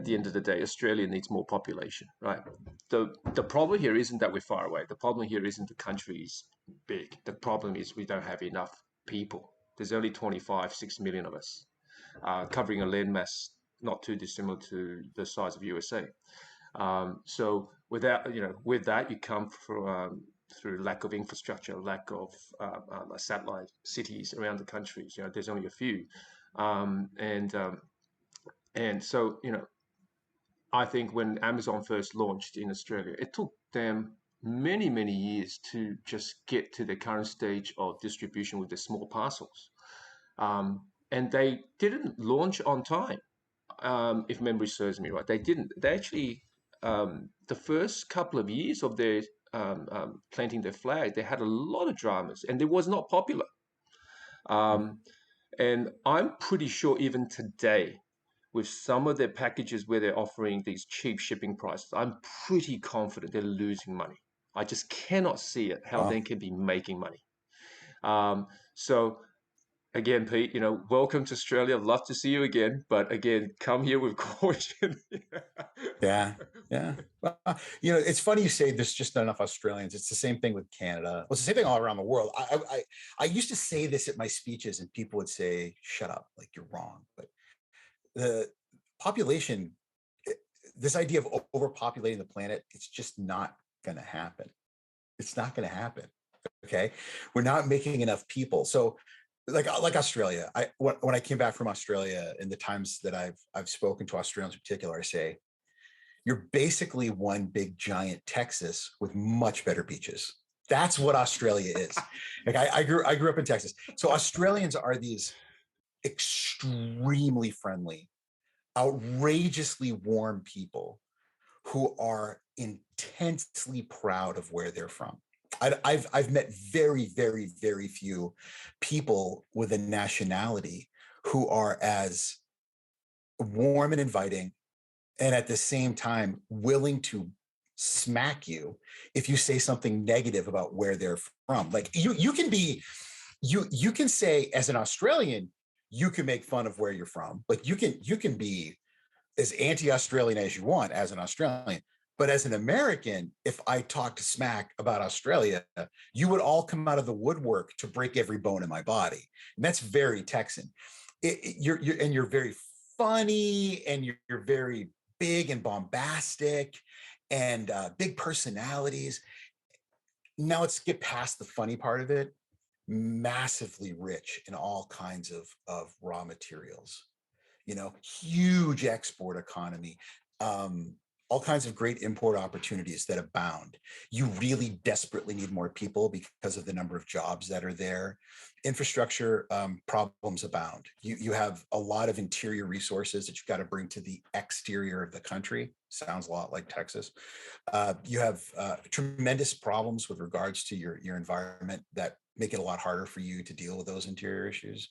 at the end of the day, Australia needs more population, right? The problem here isn't that we're far away. The problem here isn't the country is big. The problem is we don't have enough people. There's only 25, 6 million of us, covering a landmass not too dissimilar to the size of USA. So without, with that, you come through lack of infrastructure, lack of satellite cities around the countries. There's only a few, um, and um, and so I think when Amazon first launched in Australia, it took them many, many years to just get to the current stage of distribution with the small parcels. And they didn't launch on time, if memory serves me right. They didn't. They actually, the first couple of years of their planting their flag, they had a lot of dramas, and it was not popular. Um, and I'm pretty sure even today, with some of their packages where they're offering these cheap shipping prices, I'm pretty confident they're losing money. I just cannot see it how Wow. they can be making money. So again, Pete, welcome to Australia. I'd love to see you again, but again, come here with caution. Yeah. Yeah. Well, it's funny you say there's just not enough Australians. It's the same thing with Canada. Well, it's the same thing all around the world. I used to say this at my speeches, and people would say, "Shut up! Like you're wrong." But the population, this idea of overpopulating the planet, it's just not going to happen. It's not going to happen. Okay, we're not making enough people. So, like Australia, when I came back from Australia, and the times that I've spoken to Australians in particular, I say you're basically one big giant Texas with much better beaches. That's what Australia is. Like I grew up in Texas. So Australians are these extremely friendly, outrageously warm people who are intensely proud of where they're from. I've met very, very, very few people with a nationality who are as warm and inviting, and at the same time willing to smack you if you say something negative about where they're from. Like you can be, you can say as an Australian, you can make fun of where you're from. Like you can be as anti-Australian as you want as an Australian. But as an American, if I talked smack about Australia, you would all come out of the woodwork to break every bone in my body. And that's very Texan. You're very funny, and you're very big and bombastic, and big personalities. Now let's get past the funny part of it. Massively rich in all kinds of raw materials, huge export economy, all kinds of great import opportunities that abound. You really desperately need more people because of the number of jobs that are there. Infrastructure problems abound. You have a lot of interior resources that you've got to bring to the exterior of the country. Sounds a lot like Texas. You have tremendous problems with regards to your environment that make it a lot harder for you to deal with those interior issues.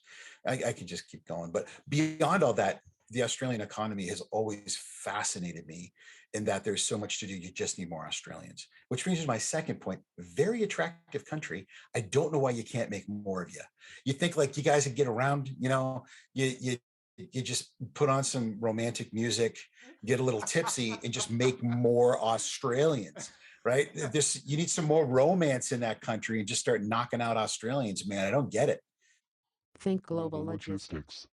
I could just keep going. But beyond all that, the Australian economy has always fascinated me in that there's so much to do. You just need more Australians, which brings me to my second point. Very attractive country. I don't know why you can't make more of you. You think like you guys would get around, you just put on some romantic music, get a little tipsy, and just make more Australians, right? You need some more romance in that country and just start knocking out Australians, man. I don't get it. Think global logistics.